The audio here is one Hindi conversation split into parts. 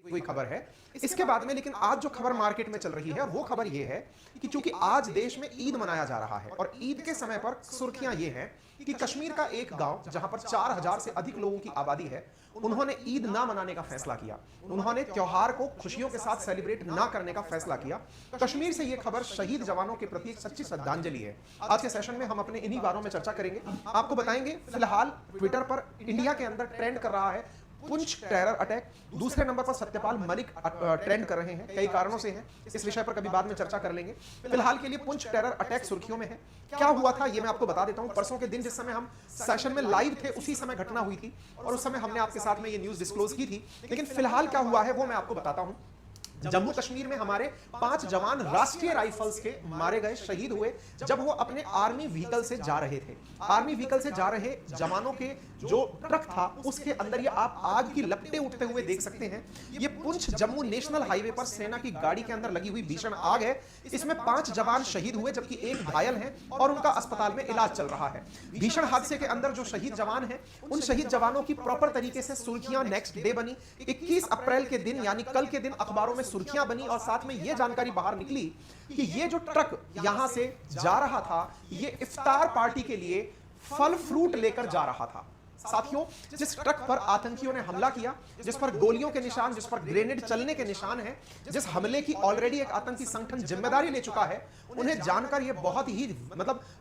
कोई खबर है। इसके बाद में लेकिन आज जो खबर मार्केट में चल रही है वो खबर ये है कि चूंकि आज देश में ईद मनाया जा रहा है और ईद के समय पर सुर्खियां ये हैं कि कश्मीर का एक गांव जहां पर 4000 से अधिक लोगों की आबादी है, उन्होंने ईद ना मनाने का फैसला किया। उन्होंने त्योहार को खुशियों के साथ सेलिब्रेट ना करने का फैसला किया। कश्मीर से यह खबर शहीद जवानों के प्रति एक सच्ची श्रद्धांजलि है। आज के सेशन में हम अपने इन्हीं बारों में चर्चा करेंगे। आपको बताएंगे फिलहाल ट्विटर पर इंडिया के अंदर ट्रेंड कर रहा है पुंछ टेरर अटैक, दूसरे नंबर पर सत्यपाल मलिक ट्रेंड कर रहे हैं, कई कारणों से हैं, इस विषय पर कभी बाद में चर्चा कर लेंगे। फिलहाल के लिए पुंछ टेरर अटैक सुर्खियों में है। क्या हुआ था ये मैं आपको बता देता हूं। परसों के दिन जिस समय हम सेशन में लाइव थे उसी समय घटना हुई थी और उस समय हमने आपके साथ में ये न्यूज डिस्क्लोज की थी। लेकिन फिलहाल क्या हुआ है वो मैं आपको बताता हूं। जम्मू कश्मीर में हमारे 5 जवान राष्ट्रीय राइफल्स के मारे गए, शहीद हुए जब वो अपने आर्मी व्हीकल से जा रहे थे। आर्मी व्हीकल से जा रहे जवानों के जो ट्रक था उसके अंदर ये आप आग की लपटें उठते हुए देख सकते हैं। ये पुंछ जम्मू नेशनल हाईवे पर सेना की गाड़ी के अंदर लगी हुई भीषण आग है। इसमें 5 जवान शहीद हुए जबकि एक घायल है और उनका अस्पताल में इलाज चल रहा है। भीषण हादसे के अंदर जो शहीद जवान हैं उन शहीद जवानों की प्रॉपर तरीके से सुर्खियां नेक्स्ट डे बनी। 21 अप्रैल के दिन यानी कल के दिन अखबारों में सुर्खियां बनी और साथ में यह जानकारी बाहर निकली कि ये जो ट्रक यहां से जा रहा था ये इफ्तार पार्टी के लिए फल फ्रूट लेकर जा रहा था। साथियों, जिस ट्रक पर आतंकियों ने हमला किया, जिस पर गोलियों के निशान, जिस पर ग्रेनेड चलने के निशान हैं, जिस हमले की ऑलरेडी एक आतंकी संगठन जिम्मेदारी ले चुका है, उन्हें जानकर यह बहुत ही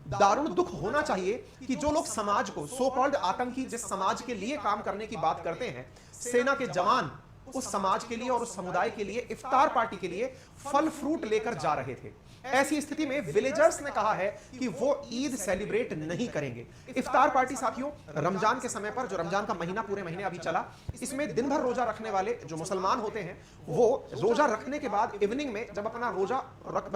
दारुण दुख होना चाहिए कि जो लोग समाज को सो कॉल्ड आतंकी जिस समाज के लिए काम करने की बात करते हैं, सेना के जवान उस समाज के लिए और उस समुदाय के लिए इफ्तार पार्टी के लिए फल फ्रूट लेकर जा रहे थे। ऐसी स्थिति में विलेजर्स ने कहा है कि वो ईद सेलिब्रेट नहीं करेंगे। इफ्तार पार्टी साथियों रमजान के समय पर, जो रमजान का महीना पूरे महीने अभी चला, इसमें दिन भर रोजा रखने वाले जो मुसलमान होते हैं वो रोजा रखने के बाद इवनिंग में जब अपना रोजा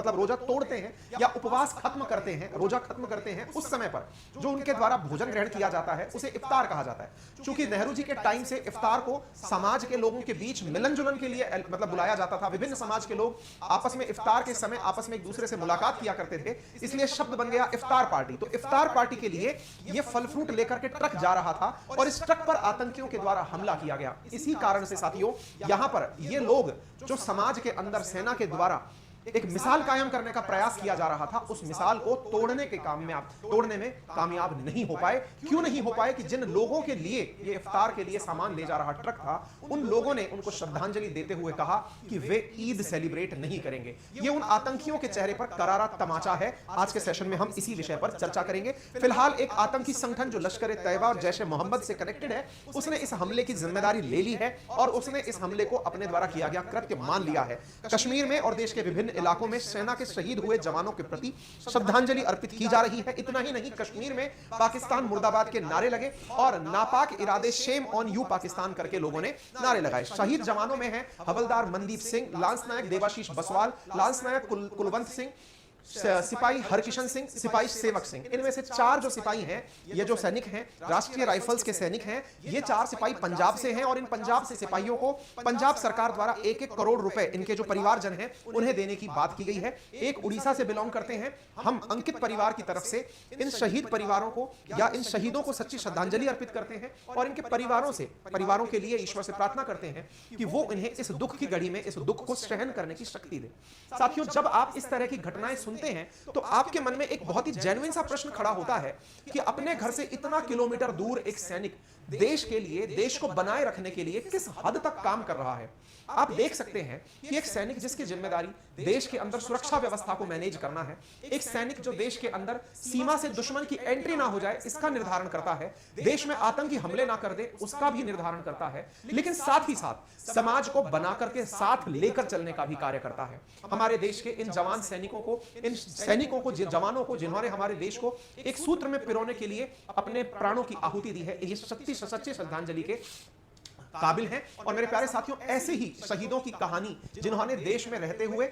रोजा तोड़ते हैं या उपवास खत्म करते हैं, रोजा खत्म करते हैं, उस समय पर जो उनके द्वारा भोजन ग्रहण किया जाता है उसे इफ्तार कहा जाता है। चूंकि नेहरू जी के टाइम से इफ्तार को समाज के लोगों के बीच मिलन जुलन के लिए बुलाया जाता था। विभिन्न समाज के लोग आपस में इफ्तार के समय आपस में एक दूसरे से मुलाकात किया करते थे, इसलिए शब्द बन गया इफ्तार पार्टी। तो इफ्तार पार्टी के लिए यह फल फ्रूट लेकर के ट्रक जा रहा था और इस ट्रक पर आतंकियों के द्वारा हमला किया गया। इसी कारण से साथियों यहां पर ये लोग जो समाज के अंदर सेना के द्वारा एक मिसाल कायम करने का प्रयास किया जा रहा था, उस मिसाल को तोड़ने में कामयाब नहीं हो पाए। क्यों नहीं हो पाए कि जिन लोगों के लिए ये इफ्तार के लिए सामान ले जा रहा ट्रक था, उन लोगों ने उनको श्रद्धांजलि देते हुए कहा कि वे ईद सेलिब्रेट नहीं करेंगे। ये उन आतंकियों के चेहरे पर करारा तमाचा है। आज के सेशन में हम इसी विषय पर चर्चा करेंगे। फिलहाल एक आतंकी संगठन जो लश्कर ए तैयबा और जैश ए मोहम्मद से कनेक्टेड है, उसने इस हमले की जिम्मेदारी ले ली है और उसने इस हमले को अपने द्वारा किया गया कृत्य मान लिया है। कश्मीर में और देश के विभिन्न इलाकों में सेना के शहीद हुए जवानों के प्रति श्रद्धांजलि अर्पित की जा रही है। इतना ही नहीं, कश्मीर में पाकिस्तान मुर्दाबाद के नारे लगे और नापाक इरादे शेम ऑन यू पाकिस्तान करके लोगों ने नारे लगाए। शहीद जवानों में हैं हवलदार मनदीप सिंह, लांस नायक देवाशीष बसवाल, लांस नायक कुलवंत सिंह, सिपाही हरकिशन सिंह, सिपाही सेवक सिंह। इनमें से 4 जो सिपाही हैं, ये जो सैनिक हैं, राष्ट्रीय राइफल्स के सैनिक हैं, ये 4 सिपाही पंजाब से हैं और इन पंजाब से सिपाहियों को पंजाब सरकार द्वारा 1-1 करोड़ रुपए इनके जो परिवारजन हैं उन्हें देने की बात की गई है। एक उड़ीसा से बिलोंग करते हैं। हम अंकित परिवार की तरफ से इन शहीद परिवारों को या इन शहीदों को सच्ची श्रद्धांजलि अर्पित करते हैं और इनके परिवारों के लिए ईश्वर से प्रार्थना करते हैं कि वो इन्हें इस दुख की घड़ी में इस दुख को सहन करने की शक्ति दे। साथियों, जब आप इस तरह की घटनाएं सुनते हैं तो आपके मन में एक बहुत ही जेन्युइन सा प्रश्न खड़ा होता है कि अपने घर से इतना किलोमीटर दूर एक सैनिक देश के लिए, देश को बनाए रखने के लिए किस हद तक काम कर रहा है। आप देख सकते हैं कि एक सैनिक जिसकी जिम्मेदारी देश के अंदर सुरक्षा व्यवस्था को मैनेज करना है, एक सैनिक जो देश के अंदर सीमा से दुश्मन की एंट्री ना हो जाए इसका निर्धारण करता है, देश में आतंकी हमले ना कर दे उसका भी निर्धारण करता है, लेकिन साथ ही साथ समाज को बना करके साथ लेकर चलने का भी कार्य करता है। हमारे देश के इन जवान सैनिकों को, इन सैनिकों को, जवानों को जिन्होंने हमारे देश को एक सूत्र में पिरोने के लिए अपने प्राणों की आहुति दी है, ये सच्ची श्रद्धांजलि के काबिल हैं। और मेरे प्यारे साथियों, ऐसे ही शहीदों की कहानी जिन्होंने देश में रहते हुए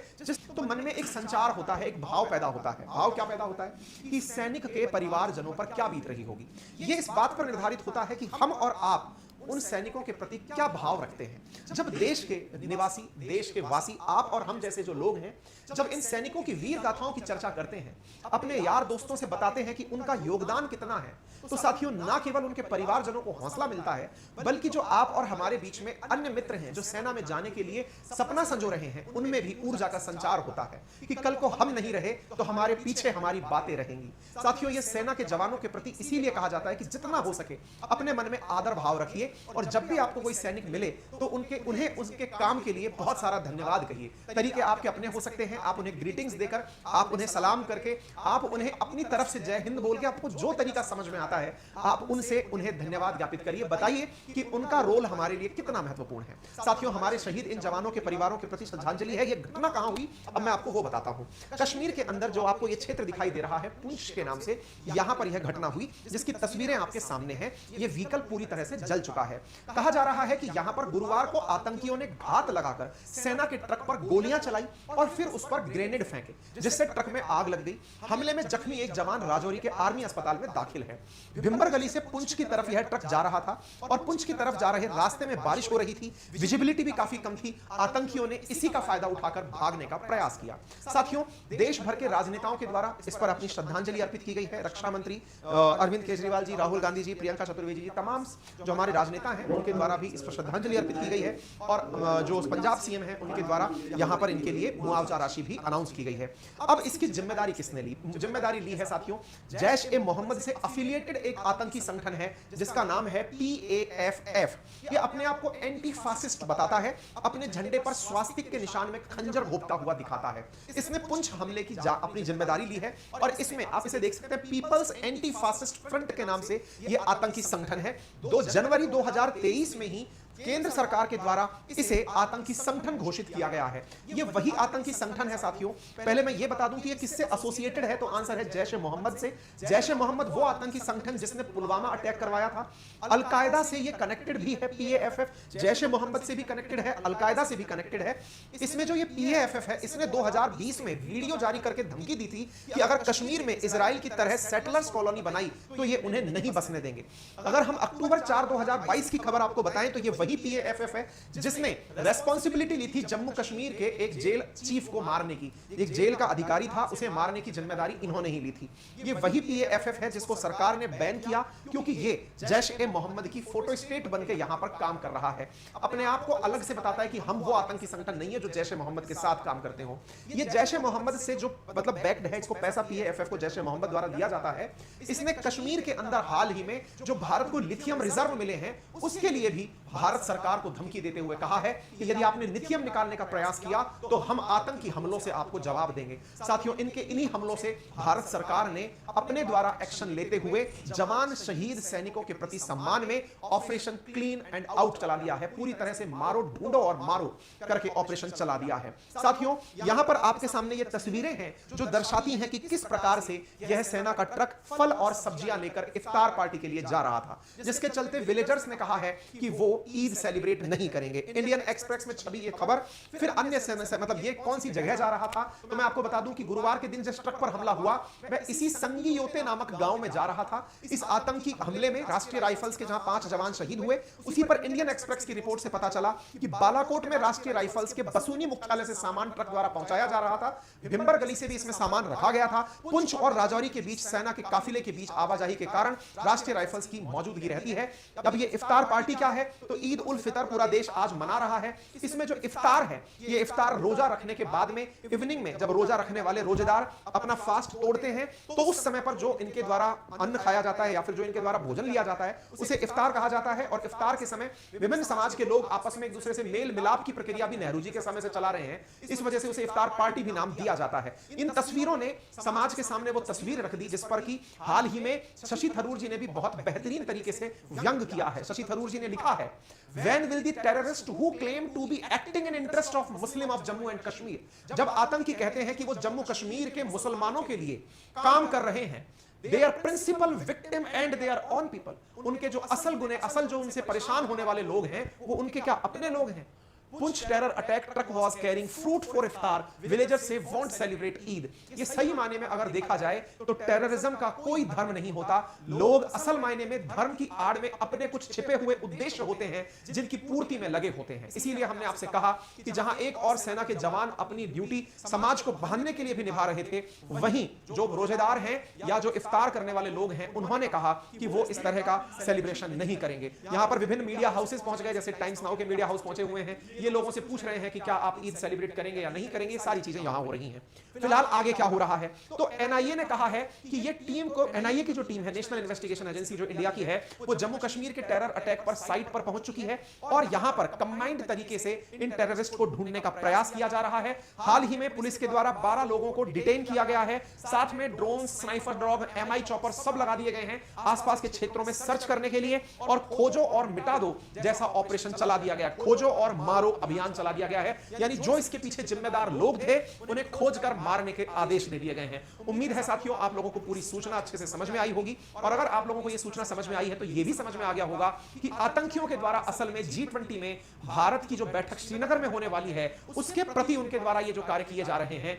तो मन में एक संचार होता है, एक भाव पैदा होता है। भाव क्या पैदा होता है कि सैनिक के परिवारजनों पर क्या बीत रही होगी। यह इस बात पर निर्धारित होता है कि हम और आप उन सैनिकों के प्रति क्या भाव रखते हैं। जब देश के निवासी, देश के वासी, आप और हम जैसे जो लोग हैं, जब इन सैनिकों की वीर गाथाओं की चर्चा करते हैं, अपने यार दोस्तों से बताते हैं कि उनका योगदान कितना है, तो साथियों ना केवल उनके परिवारजनों को हौसला मिलता है, बल्कि जो आप और हमारे बीच में अन्य मित्र हैं जो सेना में जाने के लिए सपना संजो रहे हैं, उनमें भी ऊर्जा का संचार होता है कि कल को हम नहीं रहे तो हमारे पीछे हमारी बातें रहेंगी। साथियों, ये सेना के जवानों के प्रति इसीलिए कहा जाता है कि जितना हो सके अपने मन में आदर भाव रखिए, और जब भी आपको कोई सैनिक मिले तो उन्हें उसके काम के लिए बहुत सारा धन्यवाद कहिए। तरीके आपके अपने हो सकते हैं, आप उन्हें ग्रीटिंग्स देकर, आप उन्हें सलाम करके, आप उन्हें अपनी तरफ से जय हिंद बोल के, आपको जो तरीका समझ में आता है आप उनसे उन्हें धन्यवाद ज्ञापित करिए। बताइए कि उनका रोल हमारे लिए कितना महत्वपूर्ण है। साथियों, हमारे शहीद इन जवानों के परिवारों के प्रति श्रद्धांजलि है। यह घटना कहां हुई, अब मैं आपको वो बताता हूं। कश्मीर के अंदर जो आपको ये क्षेत्र दिखाई दे रहा है पुंछ के नाम से, यहां पर यह घटना हुई जिसकी तस्वीरें आपके सामने हैं। यह व्हीकल पूरी तरह से जल चुका है। कहा जा रहा है कि यहां पर गुरुवार को आतंकियों ने घात लगाकर सेना के ट्रक पर गोलियां चलाई और फिर उस पर ग्रेनेड फेंके, जिससे ट्रक में आग लग गई। हमले में जख्मी एक जवान राजौरी के आर्मी अस्पताल में दाखिल है। भिंबर गली से पुंछ की तरफ यह ट्रक जा रहा था और पुंछ की तरफ जा रहे रास्ते में बारिश हो रही थी, विजिबिलिटी भी काफी कम थी। आतंकियों ने इसी का फायदा उठाकर भागने का प्रयास किया। साथियों, देश भर के राजनेताओं के द्वारा इस पर अपनी श्रद्धांजलि अर्पित की गई है। रक्षा मंत्री अरविंद केजरीवाल जी, राहुल गांधी जी, प्रियंका चतुर्वेदी जी, तमाम जो हमारे राजनेता हैं उनके द्वारा भी इस पर श्रद्धांजलि अर्पित की गई है। और जो पंजाब सीएम हैं उनके द्वारा यहां पर इनके लिए मुआवजा राशि भी अनाउंस की गई है। अब इसकी जिम्मेदारी किसने ली? जिम्मेदारी ली है साथियों, जैश ए मोहम्मद से एफिलिएटेड एक आतंकी संगठन है जिसका नाम है PAFF। ये अपने आप को एंटी फासिस्ट बताता है, अपने झंडे पर स्वास्तिक के निशान में खंजर घोंपता हुआ दिखाता है। इसने पुंछ हमले की अपनी जिम्मेदारी ली है और इसमें आप इसे देख सकते हैं, पीपल्स एंटी फासिस्ट फ्रंट के नाम से यह आतंकी संगठन है। 2 जनवरी 2023 में ही केंद्र सरकार के द्वारा इसे आतंकी संगठन घोषित किया गया है। यह वही आतंकी संगठन है साथियों। पहले मैं यह बता दूं कि यह किससे एसोसिएटेड है, तो आंसर है जैश ए मोहम्मद से। जैश ए मोहम्मद वो आतंकी संगठन जिसने पुलवामा अटैक करवाया था। अलकायदा से यह कनेक्टेड भी है। PAFF जैश ए मोहम्मद से भी कनेक्टेड है, अलकायदा से भी कनेक्टेड है। इसमें जो ये PAFF है, इसने 2020 में वीडियो जारी करके धमकी दी थी कि अगर कश्मीर में इजराइल की तरह सेटलर्स कॉलोनी बनाई तो ये उन्हें नहीं बसने देंगे। अगर हम अक्टूबर 4, 2022 की खबर आपको बताएं तो ये वही PAFF है जिसने रेस्पॉन्सिबिलिटी ली थी जम्मू कश्मीर के एक जेल चीफ को मारने की। एक जेल का अधिकारी था, उसे मारने की जिम्मेदारी इन्होंने ही ली थी। ये वही PAFF है जिसको सरकार ने बैन किया क्योंकि ये जैश ए मोहम्मद की फोटो स्टेट बनके यहां पर काम कर रहा है। अपने आप को अलग से बताता है कि हम वो आतंकी संगठन नहीं है जो जैश ए मोहम्मद के साथ काम करते हो। ये जैश ए मोहम्मद से जो मतलब बैक्ड है, इसको पैसा PAFF को जैश ए मोहम्मद द्वारा दिया जाता है। इसने कश्मीर के अंदर हाल ही में जो भारत को लिथियम रिजर्व मिले हैं उसके लिए भी भारत सरकार को धमकी देते हुए कहा है कि यदि आपने लिथियम निकालने का प्रयास किया तो हम आतंकी हमलों से आपको जवाब देंगे। साथियों, इन्हीं हमलों से भारत सरकार ने अपने द्वारा एक्शन लेते हुए जवान शहीद सैनिकों के प्रति सम्मान में ऑपरेशन क्लीन एंड आउट चला दिया है। पूरी तरह से मारो, ढूंढो और मारो करके ऑपरेशन चला दिया है। साथियों, यहां पर आपके सामने ये तस्वीरें हैं जो दर्शाती हैं कि किस प्रकार से यह सेना का ट्रक फल और सब्जियां लेकर इफ्तार पार्टी के लिए जा रहा था, जिसके चलते विलेजर्स ने कहा है कि वो ईद सेलिब्रेट नहीं करेंगे। इंडियन एक्सप्रेस में छपी ये खबर। फिर अन्य मतलब ये कौन सी जगह जा रहा था, तो मैं आपको बता दूं कि गुरुवार के दिन जिस ट्रक पर हमला हुआ वह इसी संगीयोते नामक गांव में जा रहा था। इस आतंकी हमले में राष्ट्रीय राइफल्स के जहां 5 जवान शहीद हुए, उसी पर इंडियन एक्सप्रेस की रिपोर्ट से पता चला कि बालाकोट में राष्ट्रीय राइफल्स के बसूनी मुख्यालय से सामान ट्रक द्वारा पहुंचाया जा रहा था। भिंबर गली से भी इसमें सामान रखा गया था। पुंछ और राजौरी के बीच सेना के काफिले के बीच आवाजाही के कारण राष्ट्रीय राइफल्स की मौजूदगी रहती है। अब ये इफ्तार पार्टी क्या है, तो ईद उल फितर पूरा देश आज मना रहा है। इसमें जो इफ्तार है, ये इफ्तार रोजा रखने के बाद में इवनिंग में जब रोजा रखने वाले रोजेदार अपना फास्ट तोड़ते हैं तो उस समय पर जो इनके द्वारा अन्न खाया जाता है या फिर जो इनके द्वारा भोजन लिया जाता है उसे इफ्तार कहा जाता है। और इफ्तार के समय विभिन्न समाज के लोग आपस में एक दूसरे से मेल मिलाप की प्रक्रिया भी नेहरू जी के समय से चला रहे हैं, इस वजह से उसे इफ्तार पार्टी भी नाम दिया जाता है। इन तस्वीरों ने समाज के सामने वो तस्वीर रख दी जिस पर कि हाल ही में शशि थरूर जी ने भी बहुत बेहतरीन तरीके से व्यंग किया है। शशि थरूर जी ने लिखा है, When will the terrorist who claim to be acting in interest of Muslim of Jammu and Kashmir, जब आतंकी कहते हैं कि वो जम्मू कश्मीर के मुसलमानों के लिए काम कर रहे हैं, they are principal victim and they are own people, उनके जो असल गुने, असल जो उनसे परेशान होने वाले लोग हैं वो उनके क्या अपने लोग हैं। Poonch terror attack truck was carrying fruit for iftar, villagers say won't celebrate Eid. ये सही मायने में अगर देखा जाए तो टेररिज्म का कोई धर्म नहीं होता। लोग असल मायने में धर्म की आड़ में अपने कुछ छिपे हुए उद्देश्य होते हैं जिनकी पूर्ति में लगे होते हैं। इसीलिए हमने आपसे कहा कि जहां एक और सेना के जवान अपनी ड्यूटी समाज को बांधने के लिए भी निभा रहे थे, वहीं जो रोजेदार हैं या जो इफ्तार करने वाले लोग हैं, उन्होंने कहा कि वो इस तरह का सेलिब्रेशन नहीं करेंगे। यहां पर विभिन्न मीडिया हाउसेस पहुंच गए, जैसे टाइम्स नाउ के मीडिया हाउस पहुंचे हुए हैं। ये लोगों से पूछ रहे हैं कि क्या आप ईद सेलिब्रेट करेंगे या नहीं करेंगे। ये सारी चीजें यहां हो रही हैं। फिलहाल आगे क्या हो रहा है, तो एनआईए ने कहा है कि ये टीम को, एनआईए की जो टीम है, नेशनल इन्वेस्टिगेशन एजेंसी जो इंडिया की है, वो जम्मू कश्मीर के टेरर अटैक पर साइट पर पहुंच चुकी है और यहां पर कंबाइंड तरीके से इन टेररिस्ट को ढूंढने का प्रयास किया जा रहा है। हाल ही में पुलिस के द्वारा 12 लोगों को डिटेन किया गया है। साथ में drone, sniper dog, MI chopper सब लगा दिए गए हैं आसपास के क्षेत्रों में सर्च करने के लिए, और खोजो और मिटा दो जैसा ऑपरेशन चला दिया गया। खोजो और मारो अभियान चला दिया गया है, यानी जो इसके पीछे जिम्मेदार लोग थे उन्हें खोजकर मारने के आदेश दे दिए गए हैं। उम्मीद है साथियों आप लोगों को पूरी सूचना अच्छे से समझ में आई होगी, और अगर आप लोगों को यह सूचना समझ में आई है तो यह भी समझ में आ गया होगा कि आतंकियों के द्वारा असल में G20 में भारत की जो बैठक श्रीनगर में होने वाली है, उसके प्रति उनके द्वारा ये जो कार्य किए जा रहे हैं,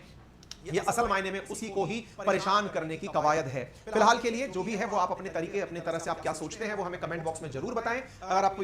ये असल मायने में उसी को ही परेशान करने की कवायद है। फिलहाल के लिए जो भी है वो आप अपने तरीके, अपने तरह से आप क्या सोचते हैं वो हमें कमेंट बॉक्स में जरूर बताएं। अगर आपको